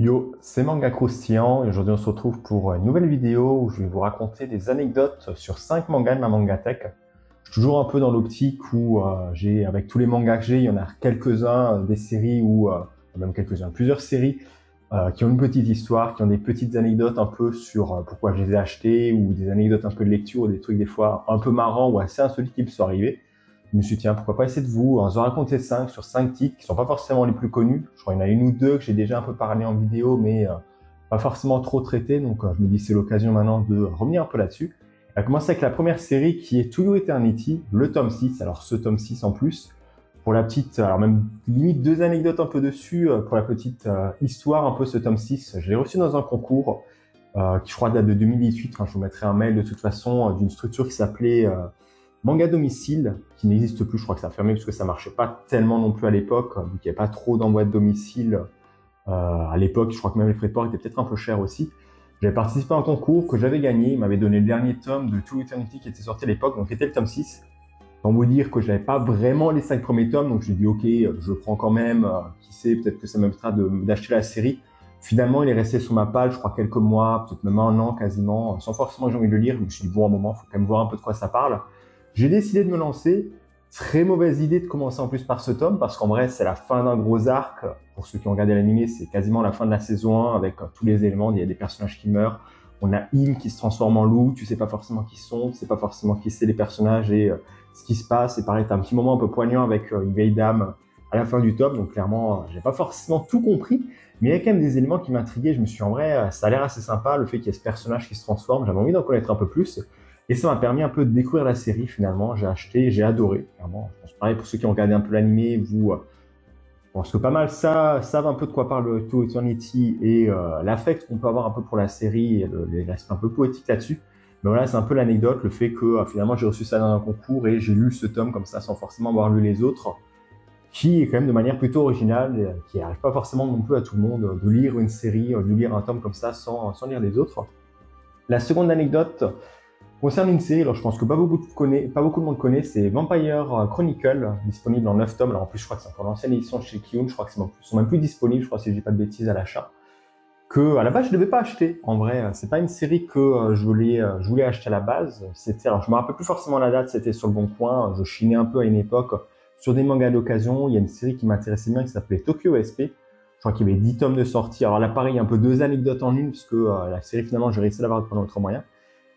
Yo, c'est Manga Croustillant et aujourd'hui on se retrouve pour une nouvelle vidéo où je vais vous raconter des anecdotes sur 5 mangas de ma mangatech. Je suis toujours un peu dans l'optique où avec tous les mangas que j'ai, il y en a quelques-uns, des séries ou même quelques-uns, plusieurs séries qui ont une petite histoire, qui ont des petites anecdotes un peu sur pourquoi je les ai achetés ou des anecdotes un peu de lecture, des trucs des fois un peu marrants ou assez insolites qui me sont arrivés. Je me suis dit, tiens, pourquoi pas essayer de vous en raconter 5 sur 5 titres qui sont pas forcément les plus connus. Je crois qu'il y en a une ou deux que j'ai déjà un peu parlé en vidéo, mais pas forcément trop traité. Donc je me dis c'est l'occasion maintenant de revenir un peu là-dessus. On va commencer avec la première série qui est To You Eternity, le tome 6. Alors ce tome 6 en plus, pour la petite, alors même limite deux anecdotes un peu dessus, pour la petite histoire un peu ce tome 6. Je l'ai reçu dans un concours qui je crois date de 2018. Enfin, je vous mettrai un mail de toute façon d'une structure qui s'appelait Manga Domicile, qui n'existe plus, je crois que ça a fermé parce que ça marchait pas tellement non plus à l'époque, vu qu'il n'y avait pas trop d'envoi de domicile à l'époque. Je crois que même les frais de port étaient peut-être un peu chers aussi. J'avais participé à un concours que j'avais gagné. Il m'avait donné le dernier tome de To Eternity qui était sorti à l'époque, donc c'était le tome 6. Sans vous dire que je n'avais pas vraiment les 5 premiers tomes, donc j'ai dit ok, je le prends quand même, qui sait, peut-être que ça m'évitera d'acheter la série. Finalement, il est resté sur ma page, je crois, quelques mois, peut-être même un an quasiment, sans forcément que j'ai envie de le lire. Je me suis dit bon, à un moment, il faut quand même voir un peu de quoi ça parle. J'ai décidé de me lancer. Très mauvaise idée de commencer en plus par ce tome, parce qu'en vrai, c'est la fin d'un gros arc. Pour ceux qui ont regardé l'animé, c'est quasiment la fin de la saison 1, avec tous les éléments. Il y a des personnages qui meurent. On a Im qui se transforme en loup. Tu sais pas forcément qui sont, tu sais pas forcément qui c'est les personnages et ce qui se passe. Et pareil, t'as un petit moment un peu poignant avec une vieille dame à la fin du tome. Donc clairement, j'ai pas forcément tout compris. Mais il y a quand même des éléments qui m'intriguaient. Je me suis dit, en vrai, ça a l'air assez sympa, le fait qu'il y ait ce personnage qui se transforme. J'avais envie d'en connaître un peu plus. Et ça m'a permis un peu de découvrir la série finalement. J'ai acheté, j'ai adoré, clairement. Je pense pareil pour ceux qui ont regardé un peu l'animé, vous, je pense que pas mal savent un peu de quoi parle To Eternity et l'affect qu'on peut avoir un peu pour la série et l'aspect un peu poétique là-dessus. Mais voilà, c'est un peu l'anecdote, le fait que finalement j'ai reçu ça dans un concours et j'ai lu ce tome comme ça sans forcément avoir lu les autres, qui est quand même de manière plutôt originale, et, qui n'arrive pas forcément non plus à tout le monde de lire une série, de lire un tome comme ça sans lire les autres. La seconde anecdote concerne une série, alors je pense que pas beaucoup de monde connaît, c'est Vampire Chronicle, disponible en 9 tomes. Alors en plus, je crois que c'est encore l'ancienne édition de chez Kiyun, je crois que sont même plus disponibles, je crois si je dis pas de bêtises à l'achat. Que à la base je devais pas acheter. En vrai, c'est pas une série que je voulais acheter à la base. C'était, alors je me rappelle plus forcément la date, c'était sur le Bon Coin. Je chinais un peu à une époque sur des mangas d'occasion. Il y a une série qui m'intéressait bien qui s'appelait Tokyo SP. Je crois qu'il y avait 10 tomes de sortie. Alors là, pareil, un peu deux anecdotes en une, puisque la série finalement j'ai réussi à l'avoir par un autre moyen.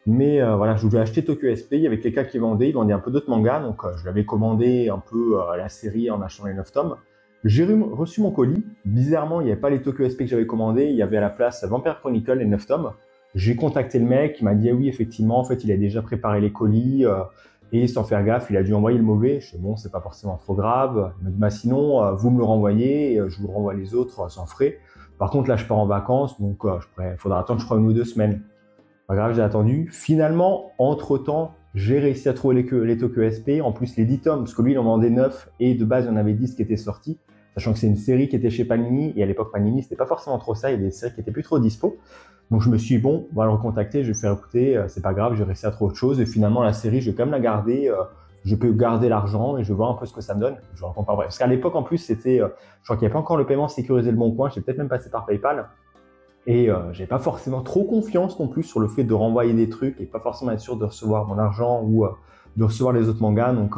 Mais voilà, je voulais acheter Tokyo SP, il y avait quelqu'un qui vendait, il vendait un peu d'autres mangas, donc je l'avais commandé un peu la série en achetant les 9 tomes. J'ai reçu mon colis, bizarrement il n'y avait pas les Tokyo SP que j'avais commandés, il y avait à la place Vampire Chronicle, les 9 tomes. J'ai contacté le mec, il m'a dit ah oui effectivement, en fait il a déjà préparé les colis, et sans faire gaffe, il a dû envoyer le mauvais. Je dis bon, c'est pas forcément trop grave. Il m'a dit bah sinon, vous me le renvoyez, je vous renvoie les autres sans frais. Par contre là je pars en vacances, donc il faudra attendre je crois 1 ou 2 semaines. Pas grave, j'ai attendu. Finalement, entre-temps, j'ai réussi à trouver les Tokyo SP, en plus les 10 tomes, parce que lui, il en vendait 9, et de base, il y en avait 10 qui étaient sortis, sachant que c'est une série qui était chez Panini, et à l'époque, Panini, c'était pas forcément trop ça, il y avait des séries qui étaient plus trop dispo. Donc je me suis dit, bon, on va le recontacter, je vais faire écouter, c'est pas grave, j'ai réussi à trouver autre chose, et finalement, la série, je vais quand même la garder, je peux garder l'argent, et je vais voir un peu ce que ça me donne. Je raconte pas vrai. Parce qu'à l'époque, en plus, c'était, je crois qu'il n'y avait pas encore le paiement sécurisé le Bon Coin, j'ai peut-être même passé par PayPal. Et j'ai pas forcément trop confiance non plus sur le fait de renvoyer des trucs et pas forcément être sûr de recevoir mon argent ou de recevoir les autres mangas. Donc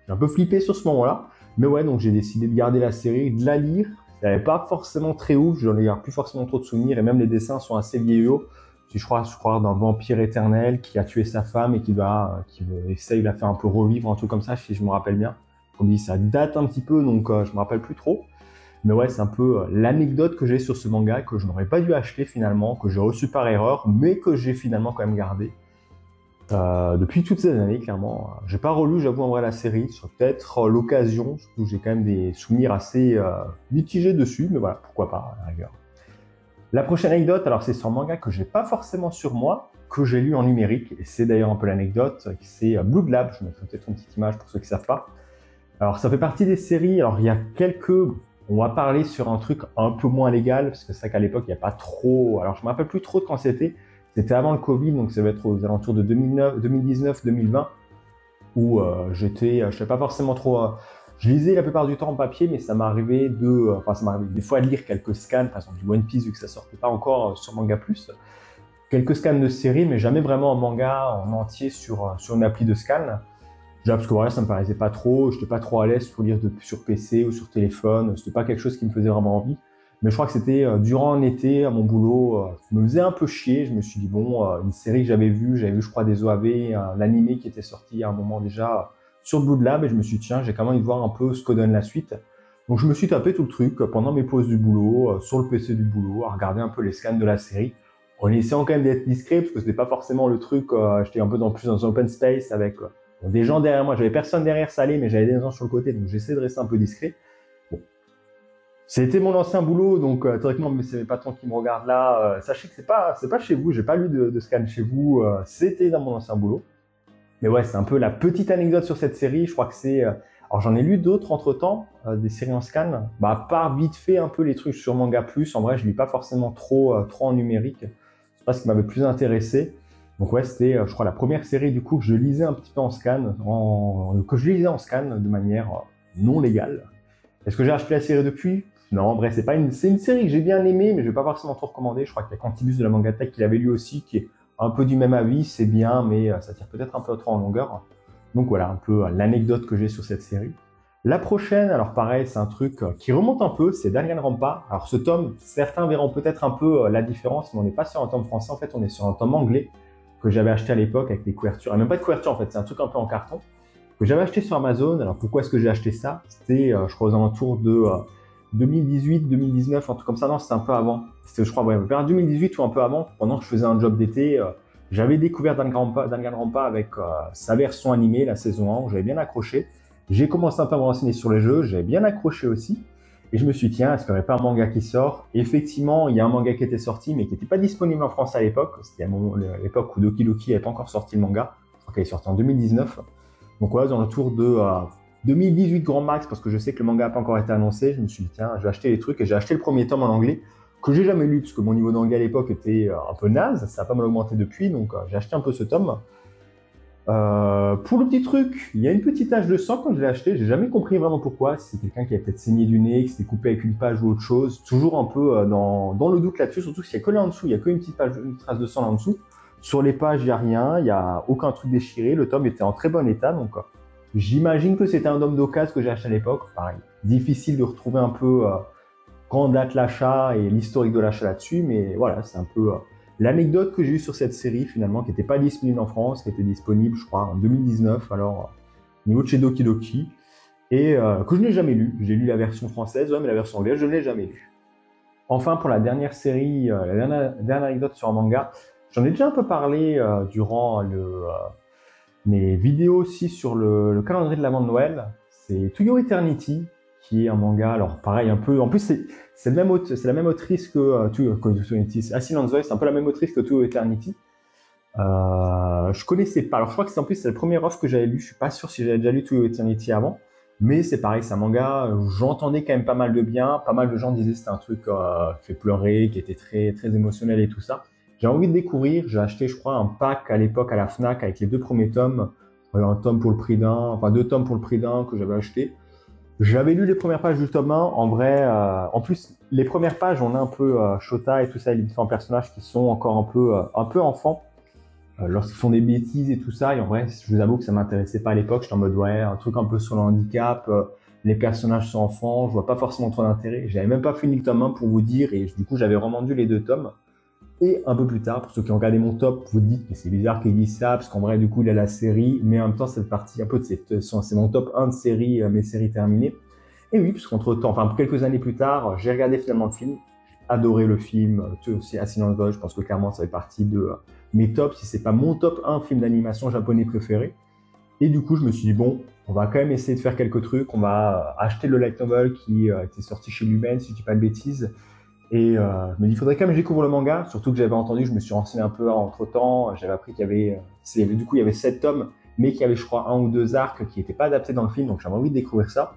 j'ai un peu flippé sur ce moment-là. Mais ouais, donc j'ai décidé de garder la série, de la lire. Elle n'est pas forcément très ouf, j'en ai plus forcément trop de souvenirs et même les dessins sont assez vieillots. Je crois d'un vampire éternel qui a tué sa femme et qui essaye de la faire un peu revivre, un truc comme ça, si je me rappelle bien. Comme dit, ça date un petit peu, donc je me rappelle plus trop. Mais ouais, c'est un peu l'anecdote que j'ai sur ce manga que je n'aurais pas dû acheter finalement, que j'ai reçu par erreur, mais que j'ai finalement quand même gardé. Depuis toutes ces années, clairement. J'ai pas relu, j'avoue, en vrai, la série. C'est peut-être l'occasion, surtout que j'ai quand même des souvenirs assez mitigés dessus, mais voilà, pourquoi pas, à la rigueur. La prochaine anecdote, alors c'est sur un manga que j'ai pas forcément sur moi, que j'ai lu en numérique, et c'est d'ailleurs un peu l'anecdote, c'est Blood Lab. Je mettrai peut-être une petite image pour ceux qui savent pas. Alors ça fait partie des séries, alors il y a on va parler sur un truc un peu moins légal, parce que c'est vrai qu'à l'époque, il n'y a pas trop... Alors, je me rappelle plus trop de quand c'était. C'était avant le Covid, donc ça va être aux alentours de 2019, 2020, où je sais pas forcément trop... Je lisais la plupart du temps en papier, mais ça m'arrivait ça m'arrivait des fois de lire quelques scans, par exemple du One Piece, vu que ça sortait pas encore sur Manga Plus. Quelques scans de série, mais jamais vraiment en manga en entier sur une appli de scan. Déjà parce que voilà, ça me paraissait pas trop, j'étais pas trop à l'aise pour lire sur PC ou sur téléphone, c'était pas quelque chose qui me faisait vraiment envie. Mais je crois que c'était durant un été à mon boulot, ça me faisait un peu chier. Je me suis dit bon, une série que j'avais vue je crois des OAV, un animé qui était sorti à un moment déjà sur Blue Lab, et je me suis dit tiens, j'ai quand même envie de voir un peu ce que donne la suite. Donc je me suis tapé tout le truc pendant mes pauses du boulot, sur le PC du boulot, à regarder un peu les scans de la série, en essayant quand même d'être discret, parce que c'était pas forcément le truc, j'étais un peu plus dans un open space avec des gens derrière moi, j'avais personne derrière salé, mais j'avais des gens sur le côté, donc j'essaie de rester un peu discret. Bon. C'était mon ancien boulot, donc théoriquement, mais c'est mes patrons qui me regardent là, sachez que c'est pas chez vous, j'ai pas lu de scan chez vous, c'était dans mon ancien boulot. Mais ouais, c'est un peu la petite anecdote sur cette série, je crois que c'est... alors j'en ai lu d'autres entre-temps, des séries en scan, bah à part vite fait un peu les trucs sur Manga Plus, en vrai je lis pas forcément trop en numérique, c'est pas ce qui m'avait plus intéressé. Donc ouais, c'était je crois la première série du coup que je lisais un petit peu en scan, de manière non légale. Est-ce que j'ai acheté la série depuis? Non, en vrai, c'est une série que j'ai bien aimée, mais je vais pas forcément trop recommander. Je crois qu'il y a Quantibus de la Mangatech qui l'avait lu aussi, qui est un peu du même avis, c'est bien, mais ça tire peut-être un peu trop en longueur. Donc voilà, un peu l'anecdote que j'ai sur cette série. La prochaine, alors pareil, c'est un truc qui remonte un peu, c'est Danganronpa. Alors ce tome, certains verront peut-être un peu la différence, mais on n'est pas sur un tome français, en fait, on est sur un tome anglais que j'avais acheté à l'époque avec des couvertures, même pas de couverture en fait, c'est un truc un peu en carton, que j'avais acheté sur Amazon. Alors pourquoi est-ce que j'ai acheté ça? C'était, je crois, aux alentours de 2018, 2019, un truc comme ça. Non, c'était un peu avant. C'était, je crois, ouais, vers 2018 ou un peu avant, pendant que je faisais un job d'été. J'avais découvert Danganronpa avec sa version animée, la saison 1, où j'avais bien accroché. J'ai commencé un peu à me renseigner sur les jeux, j'avais bien accroché aussi. Et je me suis dit, tiens, est-ce qu'il n'y aurait pas un manga qui sort? Et effectivement, il y a un manga qui était sorti, mais qui n'était pas disponible en France à l'époque. C'était à l'époque où Doki Doki n'avait pas encore sorti le manga. Je crois qu'il est sorti en 2019. Donc voilà, dans le tour de 2018 grand max, parce que je sais que le manga n'a pas encore été annoncé. Je me suis dit, tiens, je vais acheter les trucs, et j'ai acheté le premier tome en anglais, que j'ai jamais lu, parce que mon niveau d'anglais à l'époque était un peu naze. Ça a pas mal augmenté depuis, donc j'ai acheté un peu ce tome. Pour le petit truc, il y a une petite tache de sang quand je l'ai acheté, j'ai jamais compris vraiment pourquoi, si c'est quelqu'un qui avait peut-être saigné du nez, qui s'était coupé avec une page ou autre chose, toujours un peu dans le doute là-dessus, surtout s'il y a que là en dessous, il y a qu'une petite page, une trace de sang là en dessous. Sur les pages, il n'y a rien, il n'y a aucun truc déchiré, le tome était en très bon état, donc j'imagine que c'était un tome d'occasion que j'ai acheté à l'époque. Pareil, difficile de retrouver un peu quand date l'achat et l'historique de l'achat là-dessus, mais voilà, c'est un peu l'anecdote que j'ai eue sur cette série finalement, qui n'était pas disponible en France, qui était disponible, je crois, en 2019, alors au niveau de chez Doki Doki, et que je n'ai jamais lu. J'ai lu la version française, ouais, mais la version anglaise, je ne l'ai jamais lue. Enfin, pour la dernière série, la dernière anecdote sur un manga, j'en ai déjà un peu parlé durant mes vidéos aussi sur le calendrier de l'Avent de Noël. C'est To Your Eternity, qui est un manga, alors pareil, un peu, en plus c'est la même autrice que To Your Eternity, Asylum's Voice, c'est un peu la même autrice que To Your Eternity. Je connaissais pas, alors je crois que c'est en plus c'est le premier offre que j'avais lu, je suis pas sûr si j'avais déjà lu To Your Eternity avant, mais c'est pareil, c'est un manga, j'entendais quand même pas mal de bien, pas mal de gens disaient que c'était un truc qui fait pleurer, qui était très, très émotionnel et tout ça. J'ai envie de découvrir, j'ai acheté je crois un pack à l'époque à la Fnac avec les 2 premiers tomes, un tome pour le prix d'un, enfin 2 tomes pour le prix d'un que j'avais acheté. J'avais lu les premières pages du tome 1, en vrai, en plus, les premières pages, on a un peu Shota et tout ça, les différents personnages qui sont encore un peu enfants, lorsqu'ils font des bêtises et tout ça, et en vrai, je vous avoue que ça m'intéressait pas à l'époque, j'étais en mode, ouais, un truc un peu sur le handicap, les personnages sont enfants, je vois pas forcément trop d'intérêt, j'avais même pas fini le tome 1 pour vous dire, et du coup, j'avais revendu les 2 tomes, et un peu plus tard, pour ceux qui ont regardé mon top, vous dites que c'est bizarre qu'il dise ça, parce qu'en vrai, du coup, il a la série, mais en même temps, c'est partie un peu de c'est mon top 1 de série, mes séries terminées. Et oui, parce qu'entre temps, enfin, quelques années plus tard, j'ai regardé finalement le film, j'ai adoré le film, aussi Asylum's Voice, je pense que clairement, ça fait partie de mes tops, si c'est pas mon top 1 film d'animation japonais préféré. Et du coup, je me suis dit, bon, on va quand même essayer de faire quelques trucs, on va acheter le light novel qui était sorti chez Lumen, si je dis pas de bêtises. Et je me dis, il faudrait quand même que je découvre le manga, surtout que j'avais entendu, je me suis renseigné un peu entre temps, j'avais appris qu'il y avait, du coup, il y avait 7 tomes, mais qu'il y avait, je crois, 1 ou 2 arcs qui n'étaient pas adaptés dans le film, donc j'avais envie de découvrir ça.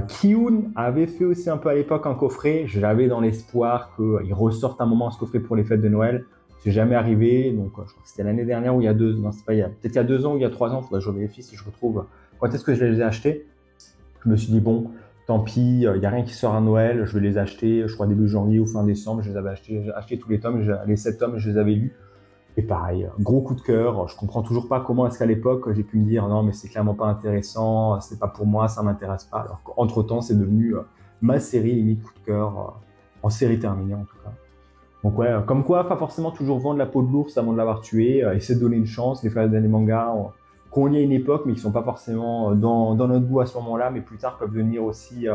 Kiun avait fait aussi un peu à l'époque un coffret, j'avais dans l'espoir qu'il ressorte un moment ce coffret pour les fêtes de Noël, c'est jamais arrivé, donc je crois que c'était l'année dernière ou il y a 2 ans, non, c'est pas, peut-être il y a 2 ans ou il y a 3 ans, il faudrait que je vérifie si je retrouve quand est-ce que je les ai achetés. Je me suis dit, bon, tant pis, il n'y a rien qui sort à Noël, je vais les acheter, je crois début janvier ou fin décembre, je les avais achetés, j'ai acheté tous les tomes, les 7 tomes, je les avais lus. Et pareil, gros coup de cœur, je comprends toujours pas comment est-ce qu'à l'époque j'ai pu me dire non mais c'est clairement pas intéressant, c'est pas pour moi, ça m'intéresse pas, alors qu'entre temps c'est devenu ma série limite coup de cœur, en série terminée en tout cas. Donc ouais, comme quoi, pas forcément toujours vendre la peau de l'ours avant de l'avoir tué, essayer de donner une chance, les fans des mangas qu'on lit à une époque, mais qui sont pas forcément dans notre goût à ce moment-là, mais plus tard peuvent devenir aussi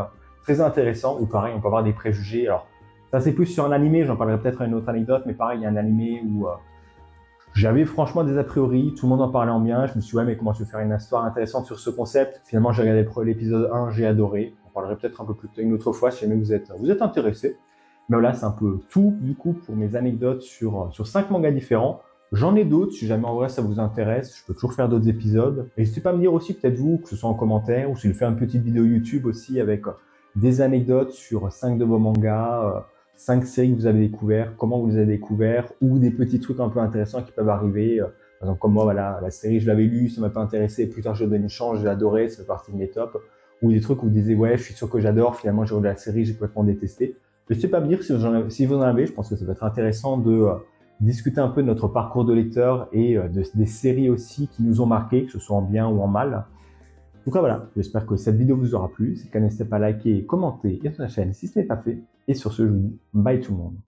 très intéressants, ou pareil, on peut avoir des préjugés. Alors, ça c'est plus sur un animé, j'en parlerai peut-être à une autre anecdote, mais pareil, il y a un animé où j'avais franchement des a priori, tout le monde en parlait en bien, je me suis dit ouais mais comment tu veux faire une histoire intéressante sur ce concept. Finalement j'ai regardé l'épisode 1, j'ai adoré, on parlerait peut-être un peu plus tard une autre fois si jamais vous êtes intéressé. Mais voilà, c'est un peu tout du coup pour mes anecdotes sur 5 mangas différents. J'en ai d'autres, si jamais en vrai ça vous intéresse, je peux toujours faire d'autres épisodes. N'hésitez pas à me dire aussi peut-être vous, que ce soit en commentaire, ou si je fais une petite vidéo YouTube aussi avec des anecdotes sur 5 de vos mangas, 5 séries que vous avez découvert, comment vous les avez découvert, ou des petits trucs un peu intéressants qui peuvent arriver. Par exemple, comme moi, voilà, la série, je l'avais lue, ça m'a pas intéressé, plus tard, je donne une chance, j'ai adoré, ça fait partie de mes tops. Ou des trucs où vous disiez, ouais, je suis sûr que j'adore, finalement, j'ai regardé la série, j'ai complètement détesté. N'hésitez pas à me dire si vous en avez, je pense que ça peut être intéressant de discuter un peu de notre parcours de lecteur et des séries aussi qui nous ont marqué, que ce soit en bien ou en mal. En tout cas, voilà, j'espère que cette vidéo vous aura plu. Si c'est le cas, n'hésitez pas à liker, commenter et sur la chaîne si ce n'est pas fait. Et sur ce, je vous dis bye tout le monde.